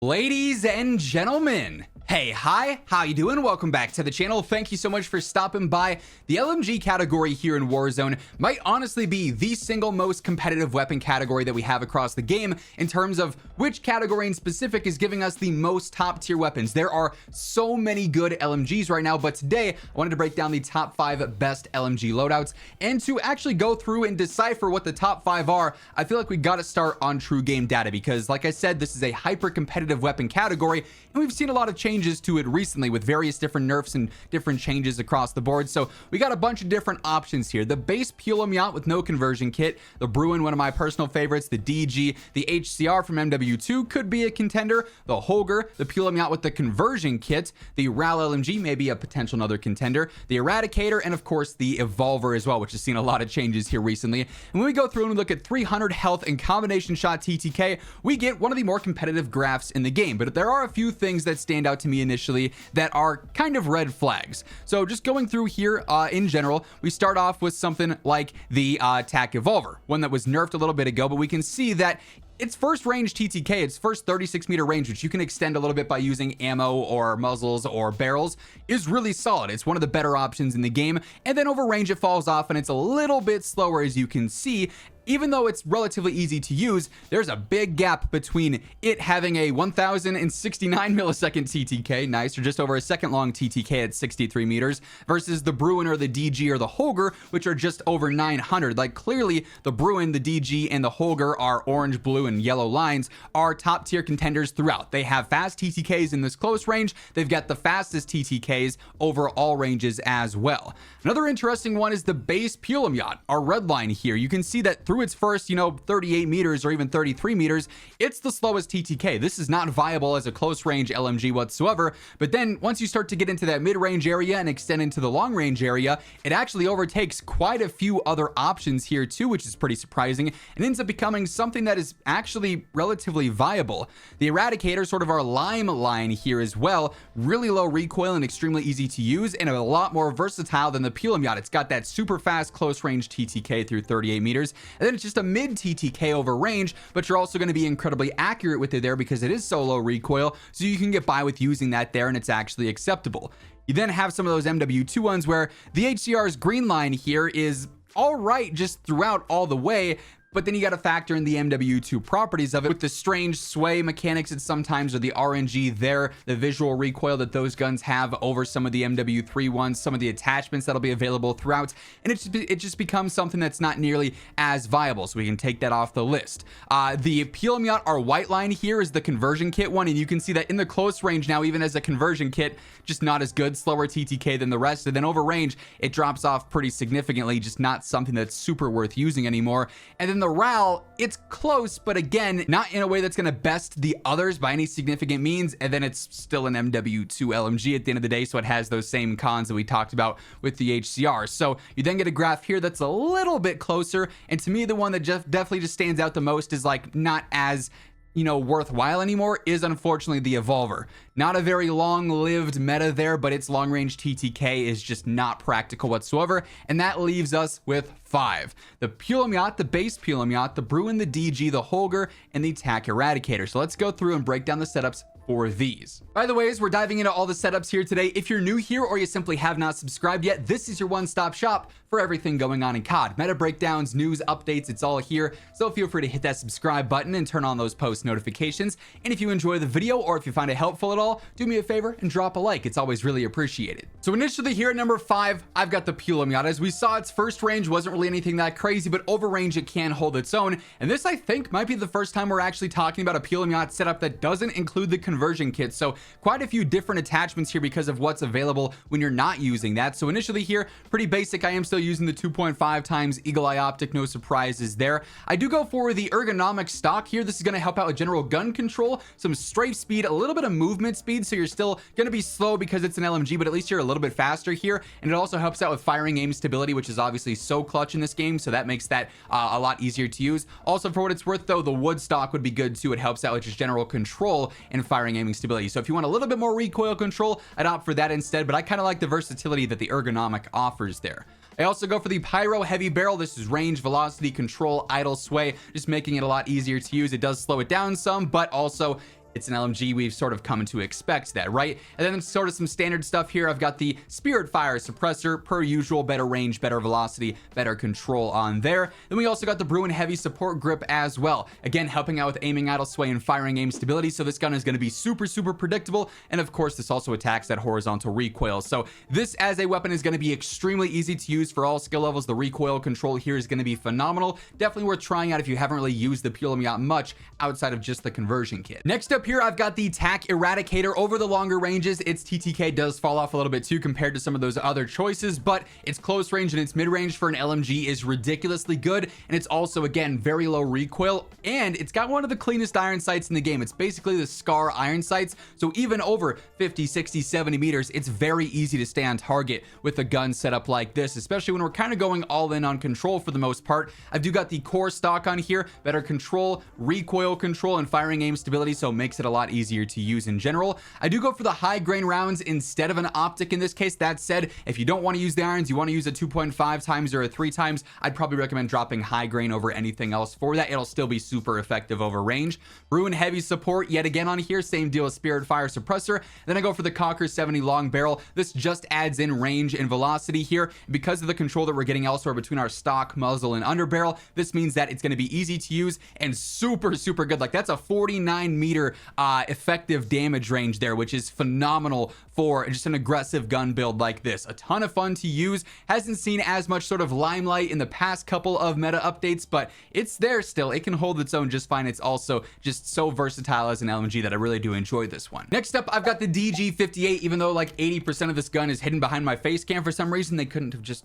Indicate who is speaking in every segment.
Speaker 1: Ladies and gentlemen, hey, hi, how you doing? Welcome back to the channel. Thank you so much for stopping by. The LMG category here in Warzone might honestly be the single most competitive weapon category that we have across the game in terms of which category in specific is giving us the most top tier weapons. There are so many good LMGs right now, but today I wanted to break down the top 5 best LMG loadouts, and to actually go through and decipher what the top 5 are, I feel like we got to start on true game data because, like I said, this is a hyper competitive weapon category, and we've seen a lot of changes to it recently with various different nerfs and different changes across the board. So we got a bunch of different options here. The base Pulemyot with no conversion kit, the Bruen, one of my personal favorites, the DG, the HCR from MW2 could be a contender, the Holger, the Pulemyot with the conversion kit, the RAL LMG may be a potential another contender, the Eradicator, and of course the Evolver as well, which has seen a lot of changes here recently. And when we go through and we look at 300 health and combination shot TTK, we get one of the more competitive graphs in the game. But there are a few things that stand out to me initially that are kind of red flags. So just going through here in general, we start off with something like the TAC Evolver, one that was nerfed a little bit ago, but we can see that its first range TTK, its first 36 meter range, which you can extend a little bit by using ammo or muzzles or barrels, is really solid. It's one of the better options in the game. And then over range, it falls off and it's a little bit slower, as you can see. Even though it's relatively easy to use, there's a big gap between it having a 1069 millisecond TTK, nice, or just over a second long TTK at 63 meters, versus the Bruen or the DG or the Holger, which are just over 900. Like, clearly the Bruen, the DG, and the Holger are orange, blue, and yellow lines, are top tier contenders throughout. They have fast TTKs in this close range. They've got the fastest TTKs over all ranges as well. Another interesting one is the base Pulemyot, our red line here. You can see that through its first, 38 meters or even 33 meters, it's the slowest TTK. This is not viable as a close range LMG whatsoever. But then once you start to get into that mid-range area and extend into the long range area, it actually overtakes quite a few other options here too, which is pretty surprising, and ends up becoming something that is actually relatively viable. The Eradicator, sort of our lime line here as well, really low recoil and extremely easy to use, and a lot more versatile than the Pulemyot. It's got that super fast close range TTK through 38 meters, and then it's just a mid TTK over range, but you're also going to be incredibly accurate with it there because it is so low recoil, so you can get by with using that there and it's actually acceptable. You then have some of those MW2 ones where the HCR's green line here is all right just throughout all the way, but then you got to factor in the MW2 properties of it with the strange sway mechanics that sometimes are the RNG there, the visual recoil that those guns have over some of the MW3 ones, some of the attachments that'll be available throughout, and it just becomes something that's not nearly as viable, so we can take that off the list. The Pulemyot, our white line here, is the conversion kit one, and you can see that in the close range now, even as a conversion kit, just not as good, slower TTK than the rest, and then over range, it drops off pretty significantly, just not something that's super worth using anymore. And then the RAL, it's close, but again, not in a way that's going to best the others by any significant means, and then it's still an MW2 LMG at the end of the day, so it has those same cons that we talked about with the HCR. So you then get a graph here that's a little bit closer, and to me, the one that definitely just stands out the most is like not as worthwhile anymore is unfortunately the Evolver. Not a very long-lived meta there, but its long-range TTK is just not practical whatsoever, and that leaves us with 5. The Pulemyot, the base Pulemyot, the Bruen, the DG, the Holger, and the TAC Eradicator. So let's go through and break down the setups for these. By the way, as we're diving into all the setups here today, if you're new here or you simply have not subscribed yet, this is your one-stop shop for everything going on in COD. Meta breakdowns, news, updates, it's all here. So feel free to hit that subscribe button and turn on those post notifications. And if you enjoy the video or if you find it helpful at all, do me a favor and drop a like. It's always really appreciated. So initially here at number 5, I've got the Pulemyot. As we saw, its first range wasn't really anything that crazy, but over range it can hold its own. And this, I think, might be the first time we're actually talking about a Pulemyot setup that doesn't include the conversion kit. So quite a few different attachments here because of what's available when you're not using that. So initially here, pretty basic. I am still using the 2.5 times Eagle Eye Optic, no surprises there. I do go for the ergonomic stock here. This is going to help out with general gun control, some strafe speed, a little bit of movement speed, so you're still going to be slow because it's an LMG, but at least you're a little bit faster here. And it also helps out with firing aim stability, which is obviously so clutch in this game, so that makes that a lot easier to use. Also, for what it's worth though, the wood stock would be good too. It helps out with just general control and firing aiming stability. So if you want a little bit more recoil control, I'd opt for that instead, but I kind of like the versatility that the ergonomic offers there. I also go for the Pyro Heavy Barrel. This is range, velocity, control, idle, sway, just making it a lot easier to use. It does slow it down some, but also it's an LMG, we've sort of come to expect that, right? And then sort of some standard stuff here. I've got the Spirit Fire Suppressor, per usual, better range, better velocity, better control on there. Then we also got the Bruen Heavy Support Grip as well. Again, helping out with aiming, idle sway, and firing aim stability. So this gun is going to be super, super predictable. And of course, this also attacks that horizontal recoil. So this as a weapon is going to be extremely easy to use for all skill levels. The recoil control here is going to be phenomenal. Definitely worth trying out if you haven't really used the Pulemyot much outside of just the conversion kit. Next up here, I've got the TAC Eradicator. Over the longer ranges, its TTK does fall off a little bit too compared to some of those other choices, but its close range and its mid range for an LMG is ridiculously good. And it's also, again, very low recoil, and it's got one of the cleanest iron sights in the game. It's basically the SCAR iron sights. So even over 50, 60, 70 meters, it's very easy to stay on target with a gun setup like this, especially when we're kind of going all in on control for the most part. I do got the core stock on here, better control, recoil control, and firing aim stability, so it makes it a lot easier to use in general. I do go for the high grain rounds instead of an optic in this case. That said, if you don't want to use the irons, you want to use a 2.5 times or a 3 times, I'd probably recommend dropping high grain over anything else for that. It'll still be super effective over range. Bruen Heavy Support yet again on here, same deal as Spirit Fire Suppressor. Then I go for the Conquer 70 long barrel. This just adds in range and velocity here. Because of the control that we're getting elsewhere between our stock, muzzle, and underbarrel, this means that it's going to be easy to use and super, super good. Like, that's a 49 meter effective damage range there, which is phenomenal for just an aggressive gun build like this. A ton of fun to use. Hasn't seen as much sort of limelight in the past couple of meta updates, but it's there still. It can hold its own just fine. It's also just so versatile as an LMG that I really do enjoy this one. Next up, I've got the DG58. Even though like 80% of this gun is hidden behind my face cam, for some reason they couldn't have just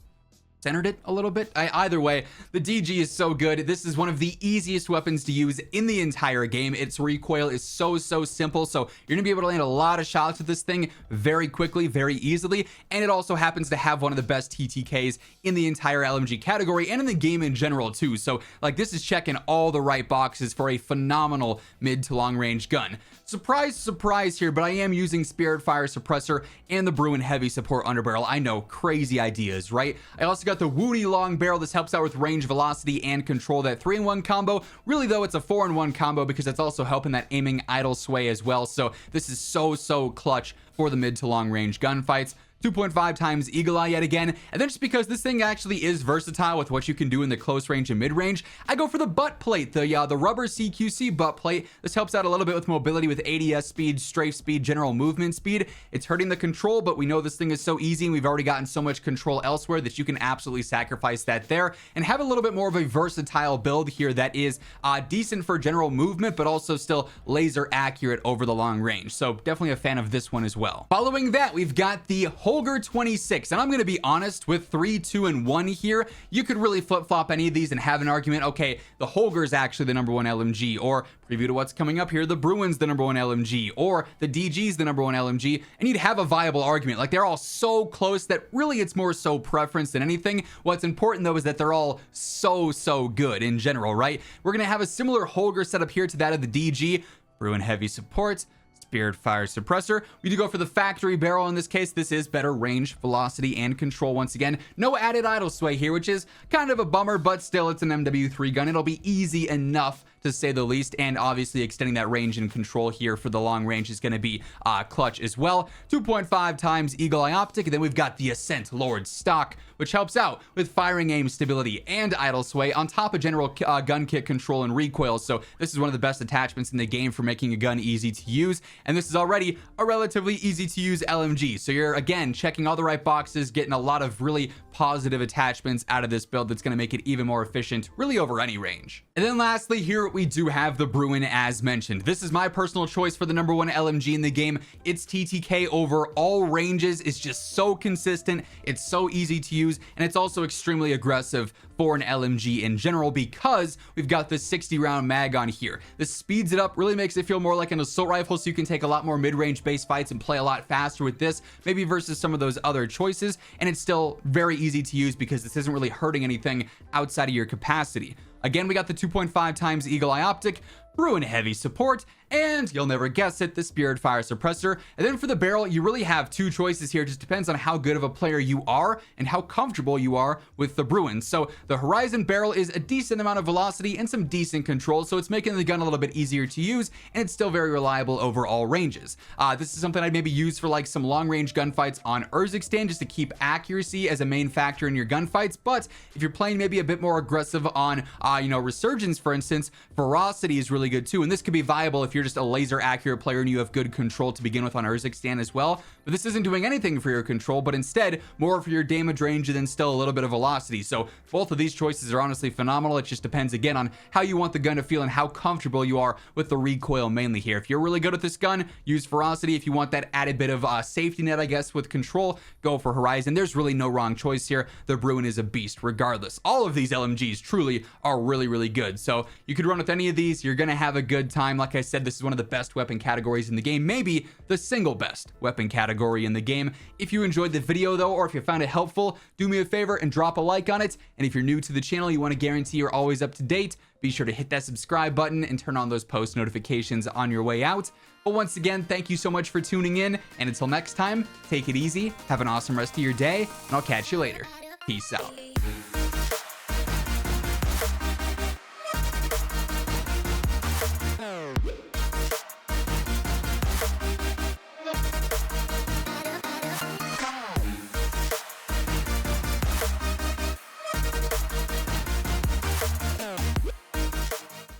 Speaker 1: centered it a little bit. Either way, the DG is so good. This is one of the easiest weapons to use in the entire game. Its recoil is so simple, so you're gonna be able to land a lot of shots with this thing very quickly, very easily. And it also happens to have one of the best TTKs in the entire LMG category and in the game in general too. So like, this is checking all the right boxes for a phenomenal mid to long range gun. Surprise, surprise here, but I am using Spirit Fire Suppressor and the Bruen Heavy Support Underbarrel. I know, crazy ideas, right? I also got the Woody Long Barrel. This helps out with range, velocity, and control. That 3-in-1 combo. Really though, it's a 4-in-1 combo because it's also helping that aiming, idle sway as well. So this is so clutch for the mid to long range gunfights. 2.5 times Eagle Eye yet again. And then just because this thing actually is versatile with what you can do in the close range and mid range, I go for the butt plate, the rubber CQC butt plate. This helps out a little bit with mobility, with ADS speed, strafe speed, general movement speed. It's hurting the control, but we know this thing is so easy and we've already gotten so much control elsewhere that you can absolutely sacrifice that there and have a little bit more of a versatile build here that is decent for general movement, but also still laser accurate over the long range. So definitely a fan of this one as well. Following that, we've got the Holger 26, and I'm going to be honest, with 3, 2, and 1 here, you could really flip-flop any of these and have an argument, okay, the Holger is actually the #1 LMG, or preview to what's coming up here, the Bruen's the #1 LMG, or the DG's the #1 LMG, and you'd have a viable argument. Like, they're all so close that really it's more so preference than anything. What's important though is that they're all so good in general, right? We're going to have a similar Holger setup here to that of the DG. Bruen Heavy Support, Spirit Fire Suppressor. We do go for the factory barrel in this case. This is better range, velocity, and control once again. No added idle sway here, which is kind of a bummer, but still it's an MW3 gun. It'll be easy enough to say the least, and obviously extending that range and control here for the long range is going to be clutch as well. 2.5 times Eagle Eye Optic, and then we've got the Ascent Lord stock, which helps out with firing aim stability and idle sway on top of general gun kit control and recoil. So this is one of the best attachments in the game for making a gun easy to use, and this is already a relatively easy to use LMG. So you're again checking all the right boxes, getting a lot of really positive attachments out of this build that's going to make it even more efficient really over any range. And then lastly here we do have the Bruen as mentioned. This is my personal choice for the #1 LMG in the game. Its TTK over all ranges is just so consistent, it's so easy to use, and it's also extremely aggressive for an LMG in general because we've got this 60 round mag on here. This speeds it up, really makes it feel more like an assault rifle, so you can take a lot more mid-range base fights and play a lot faster with this, maybe versus some of those other choices, and it's still very easy to use because this isn't really hurting anything outside of your capacity. Again, we got the 2.5 times Eagle Eye Optic, Bruen Heavy Support, and you'll never guess it, the Spirit Fire Suppressor. And then for the barrel, you really have two choices here. It just depends on how good of a player you are and how comfortable you are with the Bruen. So the Horizon barrel is a decent amount of velocity and some decent control, so it's making the gun a little bit easier to use, and it's still very reliable over all ranges. This is something I'd maybe use for like some long range gunfights on Urzikstan, just to keep accuracy as a main factor in your gunfights. But if you're playing maybe a bit more aggressive on Resurgence, for instance, Ferocity is really good too, and this could be viable if you're just a laser accurate player and you have good control to begin with on Urzikstan as well. But this isn't doing anything for your control, but instead more for your damage range and then still a little bit of velocity. So both of these choices are honestly phenomenal. It just depends again on how you want the gun to feel and how comfortable you are with the recoil mainly here. If you're really good with this gun, use Ferocity. If you want that added bit of safety net, I guess, with control, go for Horizon. There's really no wrong choice here. The Bruen is a beast regardless. All of these LMGs truly are really, really good. So you could run with any of these. You're going to have a good time. Like I said, this is one of the best weapon categories in the game, maybe the single best weapon category in the game. If you enjoyed the video though, or if you found it helpful, do me a favor and drop a like on it. And if you're new to the channel, you want to guarantee you're always up to date, be sure to hit that subscribe button and turn on those post notifications on your way out. But once again, thank you so much for tuning in, and until next time, take it easy, have an awesome rest of your day, and I'll catch you later. Peace out.